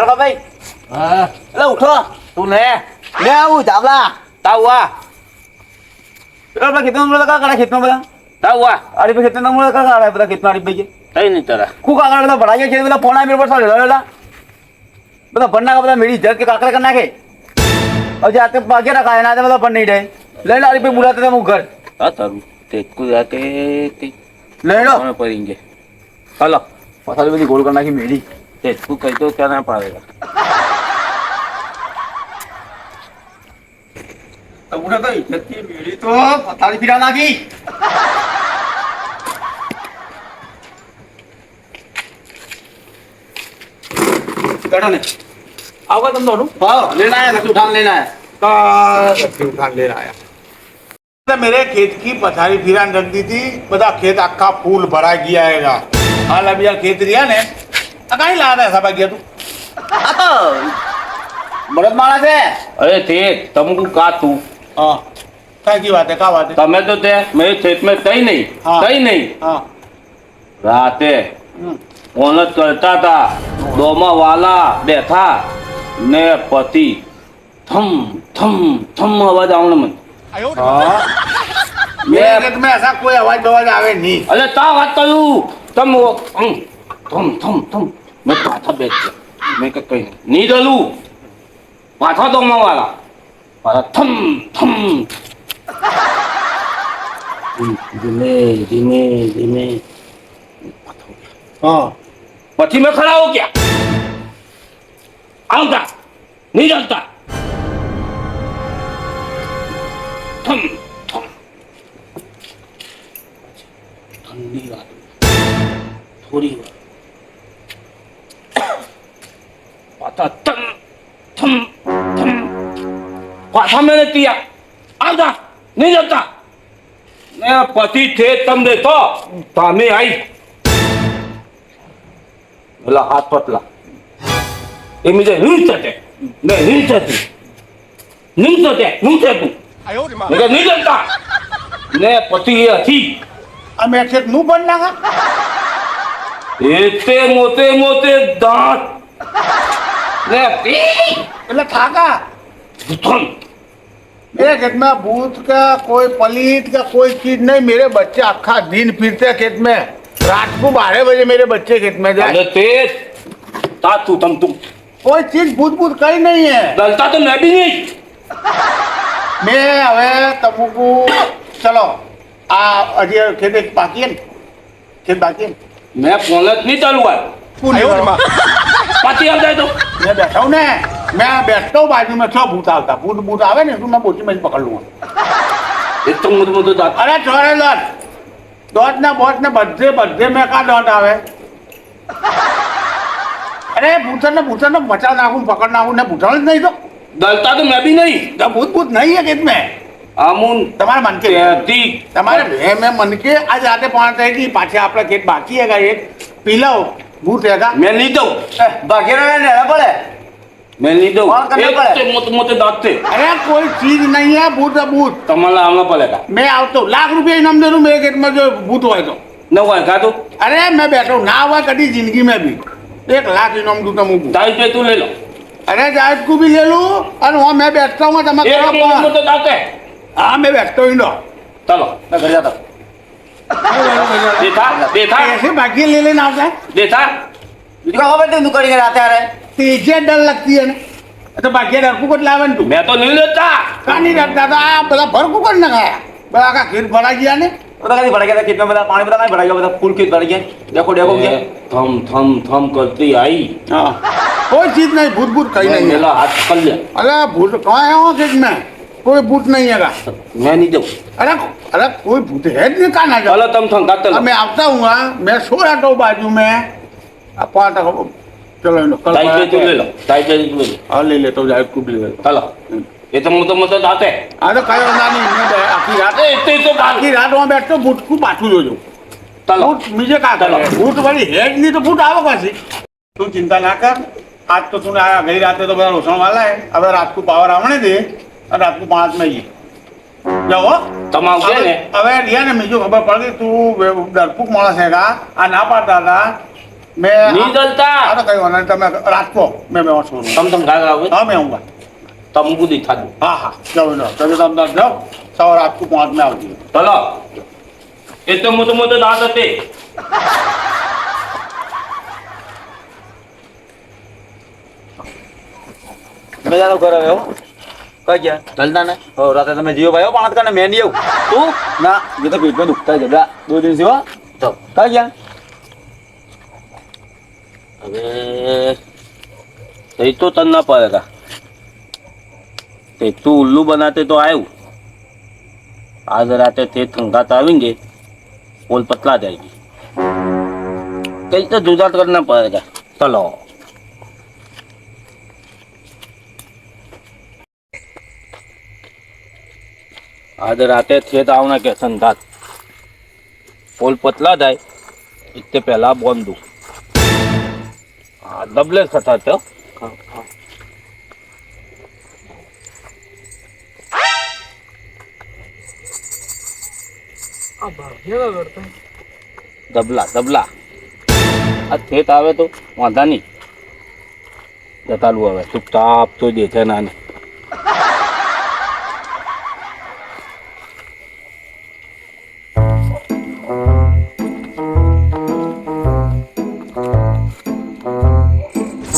લડકા ભાઈ હા એટલે ઉઠો તું લે લે આવું ચાવલા તાવા પેલા ખેતમાં બધા કા કાઢે ખેતમાં બધા તાવા આડી પે ખેતમાં બધા કા કાઢે બધા ખેતમાં આડી પે તઈ નહીં તારા ખુ કાકા બધા ભરાઈ ગયા છે બધા પોણા મિનિટ પર લેલા બધા ભરના બધા મેળી જગ કે કાકરા કરી નાખે હવે આતે પાકે રખાય ના બધા પણ નહીં રહે લઈ લો આડી પે બોલાતે તમે ઘર હા તારું તે કુદાતે તે લઈ લો કોને પડીંગે હાલો પથારી બધી ગોળ કરી નાખી મેળી તે તું કહી દો ત્યાં ના પાડેગા ઉઠે તો ઇજ્જતથી મેળી તો પથારી ફિરા નાખી કટો ને આવો તમ દોડું हाँ लेना आया रस्सी उठान लेना है रस्सी उठान लेना आया मेरे खेत की पथारी फिरान रख दी थी बता खेत आखा फूल भरा गया है हाल अभी यार खेत रिया ने कहीं ला रहा है सब गया तू आ तो बड़द माणस है अरे ते तुमको का तू हाँ क्या की बात है क्या बात है તમે તો તે મેરે ખેત में કઈ નહીં हाँ। કઈ નહીં हाँ રાતે ઓન જ કરતા હતા ડોમા વાલા બેઠા ને પતિ થમ થમ થમ અવાજ આવને મને हाँ मेरे खेत में ऐसा कोई आवाज बवाज आवे नहीं અરે તા વાત કર્યું તમ થમ થમ થમ મેં પાછા બેઠ ગયા મેં કઈ નહીં ડલું પાછા ડોમા વાલા પાછા થમ થમ ધીમે ધીમે ધીમે हाँ પછી મેં ખડા હો ગયા આવતા નહીં ચાલતા થમ થમ ઠંડી વાત થોડી વાર પાછા થમ થમ થમ પાછા મેં તિયા આવતા નહીં ચાલતા ને પછી છે તમને તો તમે આવી પેલા હાથ પતલા એ મુજે નહીં થતે ને નહીં થતી નહીં થતે નહીં થતું મેં નહીં જમતા ને પછી એ હતી अब मेरे खेत नू बन लगा એતે મોતે મોતે દાંત ને એટલે थाका ભૂથણ मेरे खेत में भूत का कोई पलीत का कोई चीज नहीं मेरे बच्चे आखा दिन फिरते हैं खेत में रात को 12 बजे मेरे बच्चे खेत में जाए અને તે તાતું તમ તું कोई चीज भूत भूत कहीं नहीं है દલતા તો મેં બી નહીં मैं હવે तमको चलो आ अजय खेत एक बाकी है ने? खेत बाकी है ने? મેં ફોન જ નહીં ચાલુ આ પાછી આવ જાય તો मैं बैठा हूँ ने मैं बैठता हूँ बाजू में सब भूत आता भूत भूत आवे ने तो मैं बोटी में पकड़ लूंगा એ તો મોટું મોટું દાંત अरे छोरे डॉट ने बोट ने बद्धे बद्धे में का डॉट आवे अरे भूतन ने बचा नाखूं पकड़ नाखूं ने भूतन नहीं तो દલતા તો મેં બી નહીં तो भूत भूत नहीं है खेत में આમુન તમારે मन के ત્યાંથી તમારે मैं मन के आज राते 5 रहेगी पाछे आपका खेत बाकी है एक पीला भूत है મેં નહીં દઉં बाकी रहने ना पड़े મેં નહીં દઉં કોણ કરને પડે? એ મોટું મોટું દાંત છે अरे कोई चीज नहीं है भूत है भूत તમારે આવना પડેગા मैं आता हूँ ₹1,00,000 इनाम दे दूँ मेरे खेत में जो भूत हुआ तो ન હોય કાતું अरे मैं बैठा हूँ ना हुआ कभी जिंदगी में भी 1,00,000 इनाम दूँ तुमको તારી પે તું લઈ લો अरे जायद को भी ले लूँ और वहाँ मैं बैठता हूँ એક મોટું મોટું દાંત હે हाँ मैं बैठता हूँ ना ચાલો मैं घर जाता દેખા દેખા ऐसे बाकी ले लेना होता है દેખા बीजू का खबर तू करेंगे रात आ रहे तेजे डर लगती है ना तो बाकी डर को लावे तू મેં તો નહીં લેતા का नहीं डरता था बड़ा भर को करना खाया बड़ा का खीर भरा गया ने पता नहीं भरा गया था कितना बड़ा पानी पता नहीं भरा गया बता फूल खेत भर गया देखो देखो क्या થમ થમ થમ કરતી आई हाँ कोई चीज नहीं भूत भूत कहीं नहीं है મેલા હાથ પકડ લે अरे भूत कहाँ है वहाँ खेत में कोई भूत नहीं है મેં નહીં દઉં अरे अरे कोई भूत है नहीं कहा ना जाओ ચાલો તમ થમ કાત अब मैं आता हूँ मैं सो रहता हूँ बाजू में अब चलो તારી પે તું લઈ લો તારી પે તું લઈ લો हाँ ले लेता हूँ जायद को भी ले लेता ચાલો એ તો મોટો મોટો દાંત હે हूँ हाँ तो कहीं होना नहीं मैं आखिर रात એ તે તો आखिर रात वहाँ बैठता हूँ भूत को पाछू जो जो ચાલો भूत मुझे कहा चलो। भूत वाली है नहीं तो भूत आओ कैसे तू चिंता ना कर आज तो तूने आया गई रात तो बड़ा रोशन वाला है अब रात को पावर आवने दे और रात को 5 में ही जाओ તમે આવશે ને હવે રિયા ને બીજું ખબર પડી તું ડરપુક માણસ હેગા આ ના પાડતા હતા मैं नहीं डरता। अरे कहीं होना नहीं, मैं रात को मैं वहाँ सो रहा तम घर आओगे हूँ। हाँ मैं आऊँगा। तमको दिखा दो। हाँ हाँ जाओ ना, चलो तुम तक जाओ, सवा रात को 5 में आओगी। चलो इतने मोटे मोटे दांत होते। मैं जाता घर આવ્યો કઈ ગયા ચલતા ને હો રાતે તમે જીઓ ભાઈ પાણા કાને મેં નહીં આવું તું ના ये तो पेट में दुखता है जबरा 2 दिन से हुआ तो कहाँ गया अबे सही तो तन्ना पड़ेगा। ते तू उल्लू बनाते तो आयु आज राते ते संगात आवेंगे पोल पतला जाएगी। कहीं तो जुगाड़ करना पड़ेगा। चलो आज राते थे आवना के संगात पोल पतला जाए इतने पहला बोल दू डबले खता तो दबला दबला आ थेत आवे तो वांधा नहीं जतालू आवे चुपचाप तो देखे ना ने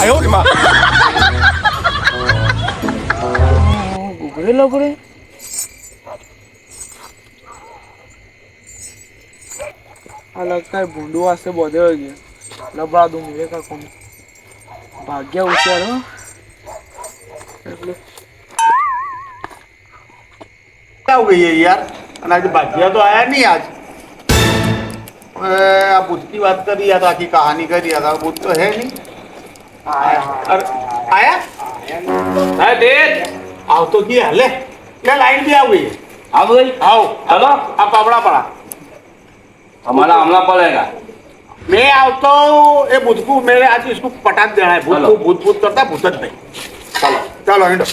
आयो रे माँ। घुघरे लग रहे लगता है भूंडू वास्ते बोधे हो गए लबड़ा दूं मेरे का कौन भाग्य होशियार हो એટલે क्या हो गई है यार, आज भाग्या तो आया नहीं आज। आप बुद्ध की बात कर रही था, आखिर कहानी कर रही था, बुद्ध तो है नहीं। आया अरे आया अरे देख आओ तो की हाल है, क्या लाइन भी आ गई है। आ गई आओ चलो अब पापड़ा पड़ा। हमारा हमला पड़ेगा। मैं आओ तो ये बुद्ध को मेरे आज इसको पटाख देना है। बुद्ध चलो। को भूत भूत करता है, भूतत नहीं। चलो चलो हिंडो।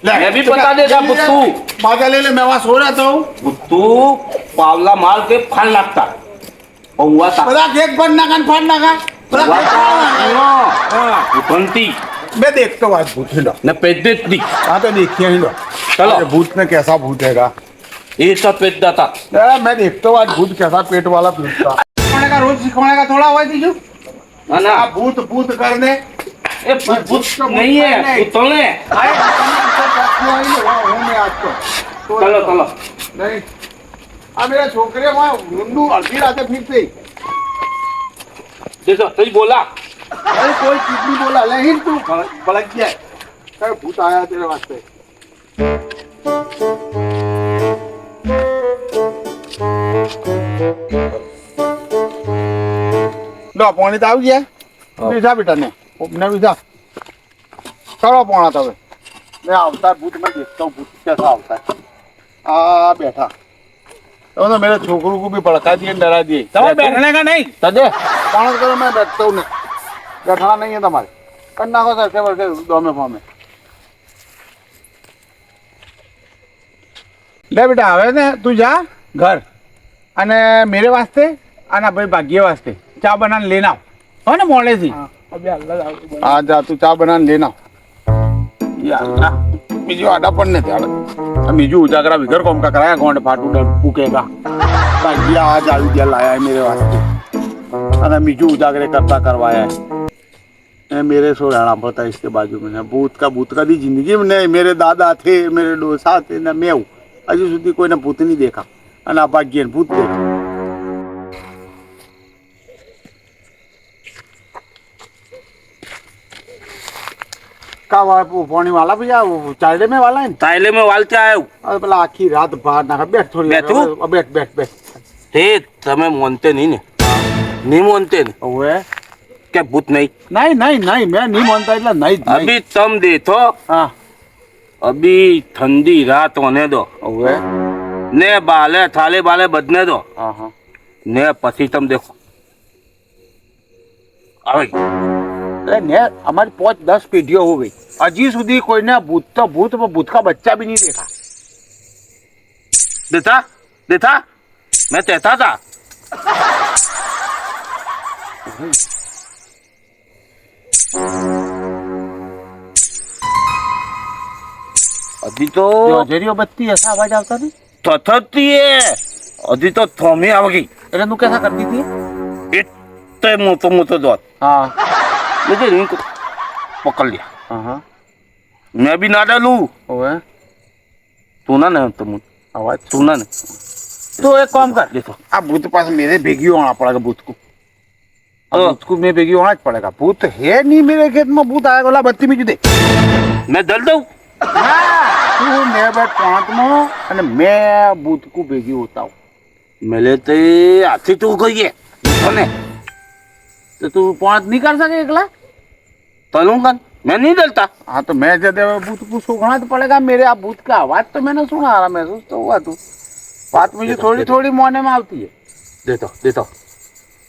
मैं भी बता देगा बुद्धू। बाजा ले ले, मैं वहां सो रहा था। बुद्धू पावला मार के फान लगता और हुआ था बड़ा केक बनना का फाड़ना का बड़ा हुआ केक था वो बनती मैं देखता हूँ आज भूत हिंडो। न पेट दी हाँ तो देखिए हिंडो। चलो। अरे भूत में कैसा भूत हैगा। ये सब पेट था अरे मैं देखता हूँ आज भूत कैसा पेट वाला भूत था। सिखाने का रोज सिखाने का थोड़ा हुआ दीजू। ना ना आप भूत भूत कर दे। ये भूत नहीं है तू तले चलो चलो नहीं अब मेरे छोकरे वहाँ रुंडू अर्धी रात फिरते। देखो सही बोला। अरे कोई चीज नहीं बोला, लेकिन तू भड़क गया। क्या भूत आया तेरे वास्ते। लो पानी तो आ गया। बीजा बेटा ने ने बीजा करो पाना तब मैं आवता भूत में देखता हूँ भूत कैसा आवता है। आ बैठा तो ना मेरे छोकरों को भी भड़का दिए डरा दिए। तब बैठने का नहीं तदे पाना करो, मैं बैठता हूँ नहीं, बैठना नहीं है तुम्हारे करना को ऐसे वर्षे दो में फॉर्म में ले बेटा आवे ने तू जा घर અને મેરે વાસ્તે અને ભાઈ ભાગ્ય વાસ્તે ચા બનાવીને લેના હો ને મોડેથી अभी अल्लाह હા જા તું ચા બનાવીને લેના યાર બીજું આડા પણ નથી આવે બીજું ઉજાગરા વિગર કોમ કા કરાયા ગોંડ ફાટું ડર ફૂકેગા ભાગ્ય આજ આવી ગયા લાયા है मेरे वास्ते અને બીજું ઉજાગરે करता करवाया है मेरे सोराना पता इसके बाजू में भूत का दी जिंदगी में नहीं। मेरे दादा थे, मेरे डोसा थे ना, मैं हूँ अजू सुधी कोई ने भूत नहीं देखा અને આ ભાગ્ય ભૂત દેખ का पानी वाला भैया चाइले में वाला है ताइले में वाल क्या आयो अरे भला आखी रात बाहर ना बैठ थोड़ी बैठूं? बैठ बैठ बैठ ते तमे मोनते नहीं ने नहीं मोनते ने ओए क्या भूत नहीं नहीं नहीं नहीं मैं नहीं मानता એટલે नहीं अभी तुम देखो हाँ अभी ठंडी रात होने दो ओए ने बाले थाले बाले बदने दो हाँ हाँ ने पसी तुम देखो આવે अरे ने हमारी 5-10 पीढ़ियों हो गई अजी सुधी कोई ने भूत का बच्चा भी नहीं देखा। देखा देखा मैं कहता था હજી તો જરીઓ બત્તી હશે અવાજ આવતા નહીં થથતી હજી તો થોમી આવી ગઈ એટલે તું કેસા કરતી હતી એટલે મોટો દોત હા એટલે રીંગ પકડ લ્યા હા મેં બી ના ડાલું ઓવે તું ના ને તમું અવાજ તું ના ને तो एक काम कर देखो अब भूत पास मेरे भेगी होना पड़ेगा भूत को अब भूत को मैं भेगी होना पड़ेगा भूत है नहीं मेरे खेत में भूत आएगा बोला बत्ती में दे मैं दल दऊं तू मेरे बैठ पांच में અને मैं भूत को भेगी होता हूँ मेले ते हाथी તું કહીએ તને तो तू पांच नहीं कर सके एकला તનું કન मैं नहीं डलता हाँ तो मैं जब भूत को सूखना तो पड़ेगा मेरे आप भूत का आवाज तो मैंने सुना रहा महसूस तो हुआ तू बात मुझे थोड़ी थोड़ी मोने में आती है देतो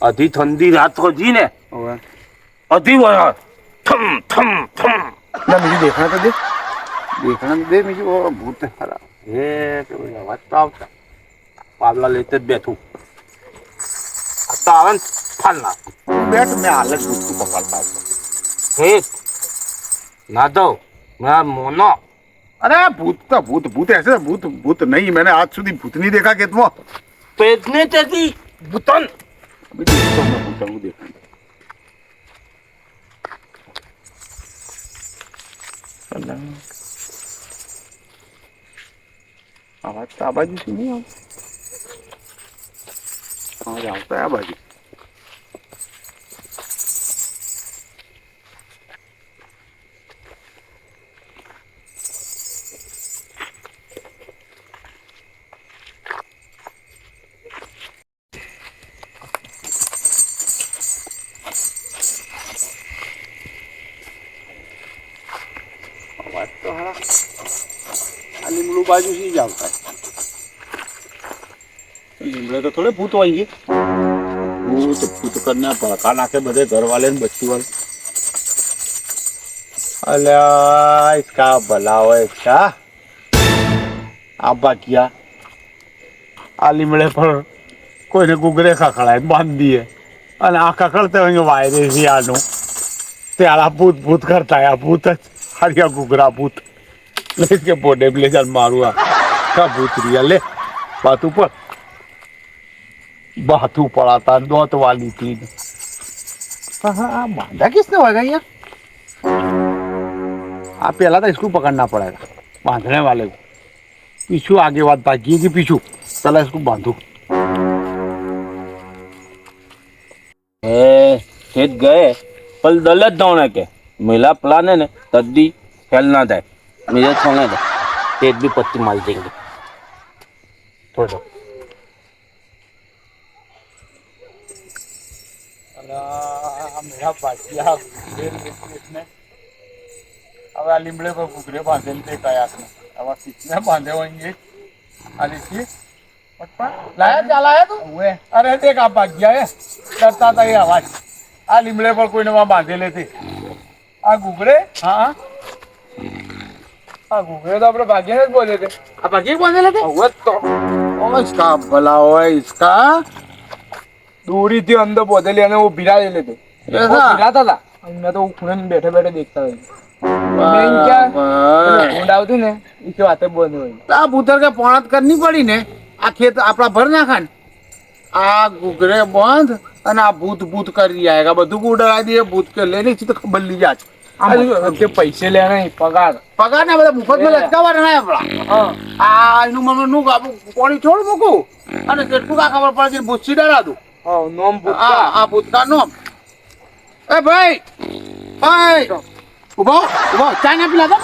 अधी ठंडी रात को जी ने अधी वहां थम थम थम ना मुझे देखना तो दे मुझे वो भूत है हरा ये तो आवाज तो आवता पावला लेते જ બેઠું आता આવે ને ફાલ ના बैठ मैं हालत भूत को पकड़ता हूँ ठीक ना दो मैं मोनो अरे भूत का भूत भूत ऐसे भूत भूत नहीं मैंने आज सुधी भूत नहीं देखा खेत में पेटने तेती बुतन अभी देखता हूँ मैं भूत हूँ देखा आवाज सुनी आवाज आता है आवाज तो हरा लीमड़ू बाजू से ही जाता है लीमड़े तो थोड़े भूत आएंगे भूत करना भड़का नाके बदे घर वाले ने बच्ची वाले अल्लाह इसका भला हो इसका आबा किया आ लीमड़े पर कोई ने गुगरे खखड़ाए बांध दिए અને આ ખખડતે હોય વાયરે આનું त्याला भूत भूत करता है भूत हरिया गुगरा भूत ले इसके बोडे ले चल मारूंगा का भूत रिया ले बातू पर बातू पड़ा था दोत वाली थी हाँ बांधा किसने होगा ये आप पहला तो इसको पकड़ना पड़ेगा बांधने वाले को पीछू आगे बात भागी कि पीछू चला इसको बांधू खेत गए पल दलत दौड़े के मिला प्लान है ने तद्दी फैलना जाए मेरे छोड़ने दे खेत भी पत्ती मार देंगे थोड़ा मेरा बाजिया इसने अब लीमड़े को घुघरे बांधे कयास में अब कितने बांधे होंगे अरे की लाया क्या लाया तू हुए अरे देख आप भाग गया है डरता था ये आवाज आ लीमड़े पर कोई ने वहां बांधे लेते आ घुघरे हाँ हाँ घुघरे तो अपने भाग्य ने बोले थे आप भाग्य बांधे लेते हुए तो इसका भला हुआ इसका दूरी थी अंदर बोधेली અને वो बिरा ले लेते ऐसा बिराता था मैं तो खूने में बैठे बैठे देखता था मैं क्या ઊંડ આવતી ને એ કે વાતે બંધ હોય આ ભૂતર કે પોણત કરની પડી ને આ ખેત આપણા ભર નાખા ને આ ગુગરે બંધ અને આ ભૂત ભૂત કરી આયેગા બધું ઉડાવી દે ભૂત કે લેની છે તો ખબર લી જાત કે પૈસે લે નહીં પગાર પગાર ને બધા મુફત માં લટકાવવાના નહીં આપણા આ એનું મને નું કોણી છોડ મૂકું અને કેટલું કા ખબર પડે ભૂત સીડા દઉં નોમ ભૂત આ ભૂત કા નોમ એ ભાઈ ભાઈ ઉભો ઉભો ચા ના પીલા દો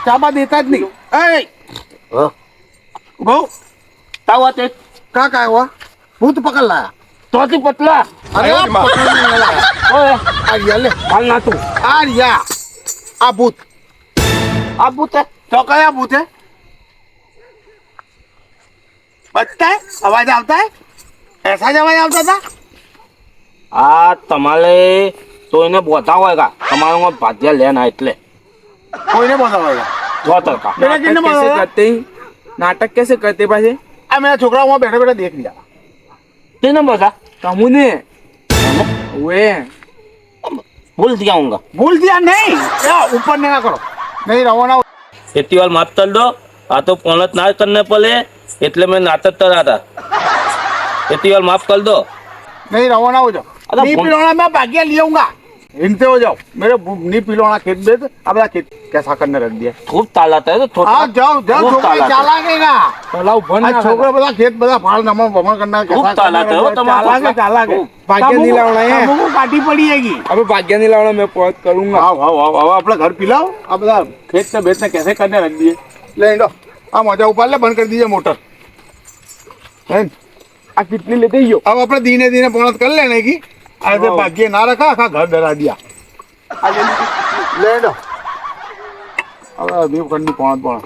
ચા બા દેતા જ નહીં એ ઉભો तावा ते का काय हुआ भूत पकड़ लाया तोती पतला अरे ओए आ रिया ले माल ना तू आ रिया आ भूत आप बुते तो कया भूत है बचता है आवाज आता है ऐसा જ अवाज આવતા था આ તમારે તો એને બતાવેગા તમારો ભાગ્ય લેના એટલે कोई बोला होगा જો તરકા मेरा किन्ने कैसे बोला करते हैं? नाटक कैसे करते पासे आ मेरा छोकरा वहां बैठे बैठे देख लिया તેને બતા कमुने वे भूल जाऊंगा भूल दिया नहीं क्या ऊपर नहीं करो नहीं रवाना इतनी बार माफ कर दो आ तो पौनत ना करने पड़े એટલે મેં નાટક કર્યા હતા इतनी बार माफ कर दो नहीं रवाना हो जाओ अरे नहीं बोल- पिलौना मैं भाग्य ले आऊंगा इनसे हो जाओ मेरे नहीं पिलौना खेत बेच अब खेत कैसा करने रख दिया खूब तालात है तो हाँ जाओ जाओ खूब छोकरा तालात है। चाला गएगा તલાવ ભર આ છોકરા બધા ખેત બધા ફાળ નમણ બમણ કરનાર ખૂબ ચાલાક છે હો તમારા ચાલાક છોકરા. ચાલાક ભાગ્ય નહીં લાવણા હે. અમુક કાઢી પડી જાएगी अबे भाग्य नहीं लावना मैं पहुंच करूंगा आओ आओ आओ आओ अपना घर पिलाओ अब બધા खेत से बेचने कैसे करने रख दिए ले लो आ मजा उपाड़ ले बंद कर दीजिए मोटर हैं? आ कितनी लेते ही हो अब अपने दीने दीने पौनत कर लेने की ऐसे भाग्य ना रखा आखा घर डरा दिया ले लो अब अभी करनी पौनत पौनत